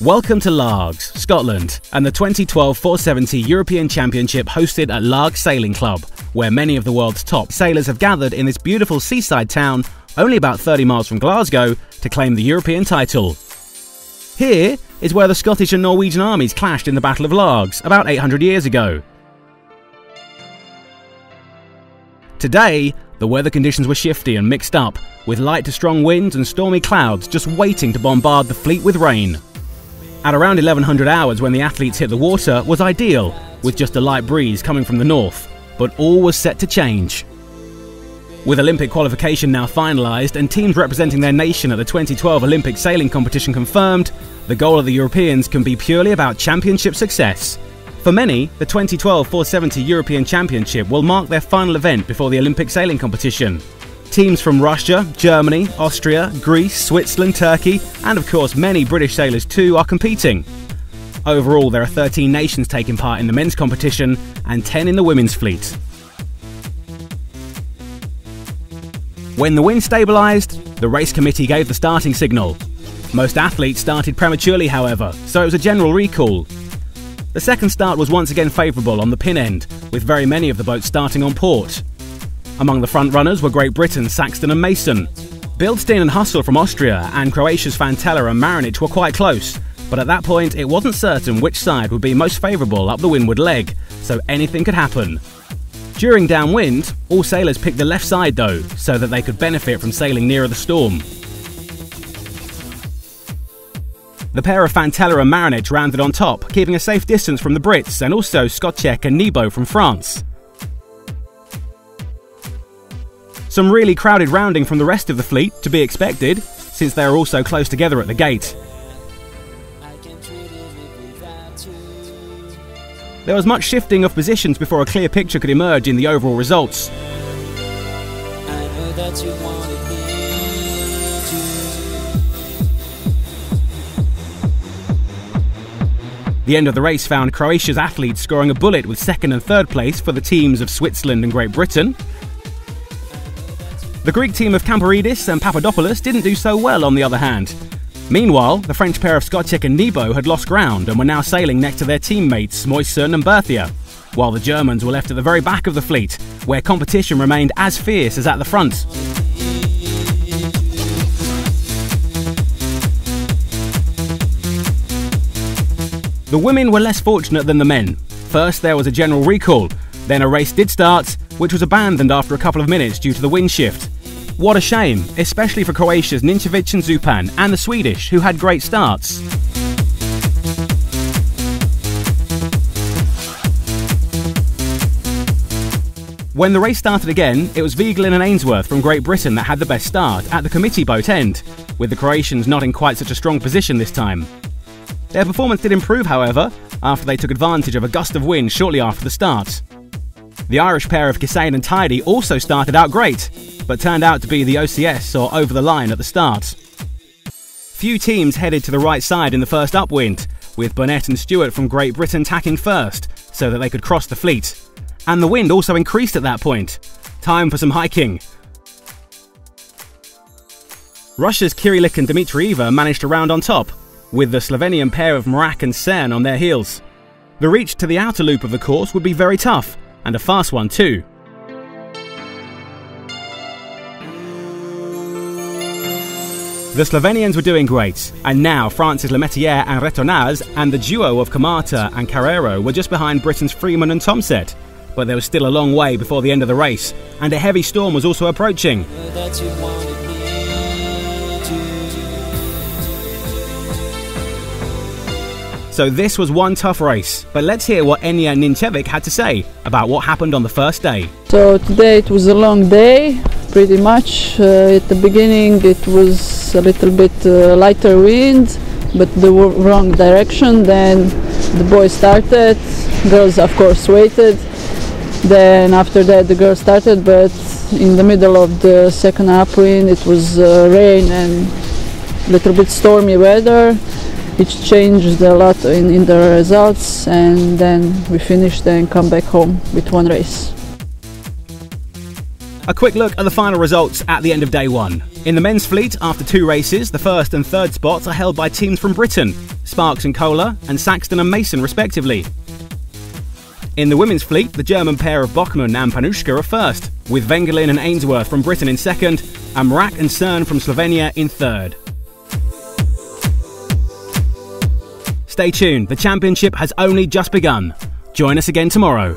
Welcome to Largs, Scotland, and the 2012 470 European Championship hosted at Largs Sailing Club, where many of the world's top sailors have gathered in this beautiful seaside town, only about 30 miles from Glasgow, to claim the European title. Here is where the Scottish and Norwegian armies clashed in the Battle of Largs about 800 years ago. Today, the weather conditions were shifty and mixed up, with light to strong winds and stormy clouds just waiting to bombard the fleet with rain. At around 1100 hours when the athletes hit the water was ideal, with just a light breeze coming from the north, but all was set to change. With Olympic qualification now finalised and teams representing their nation at the 2012 Olympic sailing competition confirmed, the goal of the Europeans can be purely about championship success. For many, the 2012 470 European Championship will mark their final event before the Olympic sailing competition. Teams from Russia, Germany, Austria, Greece, Switzerland, Turkey, and of course many British sailors too are competing. Overall, there are 13 nations taking part in the men's competition and 10 in the women's fleet. When the wind stabilised, the race committee gave the starting signal. Most athletes started prematurely, however, so it was a general recall. The second start was once again favourable on the pin end, with very many of the boats starting on port. Among the front runners were Great Britain, Saxton and Mason. Bilstein and Hussel from Austria and Croatia's Fantella and Marinic were quite close, but at that point it wasn't certain which side would be most favourable up the windward leg, so anything could happen. During downwind, all sailors picked the left side though, so that they could benefit from sailing nearer the storm. The pair of Fantella and Marinic rounded on top, keeping a safe distance from the Brits and also Skocek and Nebo from France. Some really crowded rounding from the rest of the fleet, to be expected, since they are all so close together at the gate. There was much shifting of positions before a clear picture could emerge in the overall results. The end of the race found Croatia's athletes scoring a bullet with second and third place for the teams of Switzerland and Great Britain. The Greek team of Kamparidis and Papadopoulos didn't do so well on the other hand. Meanwhile, the French pair of Skocek and Nebo had lost ground and were now sailing next to their teammates Moisson and Berthia, while the Germans were left at the very back of the fleet, where competition remained as fierce as at the front. The women were less fortunate than the men. First there was a general recall, then a race did start, which was abandoned after a couple of minutes due to the wind shift. What a shame, especially for Croatia's Ninčević and Zupan, and the Swedish, who had great starts. When the race started again, it was Vigeland and Ainsworth from Great Britain that had the best start at the committee boat end, with the Croatians not in quite such a strong position this time. Their performance did improve, however, after they took advantage of a gust of wind shortly after the start. The Irish pair of Kissane and Tidy also started out great, but turned out to be the OCS or over the line at the start. Few teams headed to the right side in the first upwind, with Burnett and Stewart from Great Britain tacking first, so that they could cross the fleet. And the wind also increased at that point. Time for some hiking. Russia's Kyrilik and Dmitrieva managed to round on top, with the Slovenian pair of Mrak and Cern on their heels. The reach to the outer loop of the course would be very tough, and a fast one too. The Slovenians were doing great, and now France's Lemaitre and Retornaz and the duo of Kamata and Carrero were just behind Britain's Freeman and Tomset. But there was still a long way before the end of the race, and a heavy storm was also approaching. So this was one tough race, but let's hear what Enya Ninčević had to say about what happened on the first day. So today it was a long day, pretty much. At the beginning it was a little bit lighter wind, but the wrong direction. Then the boys started, girls of course waited. Then after that the girls started, but in the middle of the second upwind it was rain and a little bit stormy weather. It changed a lot in the results, and then we finished and come back home with one race. A quick look at the final results at the end of day one. In the men's fleet, after two races, the first and third spots are held by teams from Britain, Sparks and Kohler, and Saxton and Mason respectively. In the women's fleet, the German pair of Bockmann and Panushka are first, with Wengerlin and Ainsworth from Britain in second, and Mrak and Cern from Slovenia in third. Stay tuned, the championship has only just begun. Join us again tomorrow.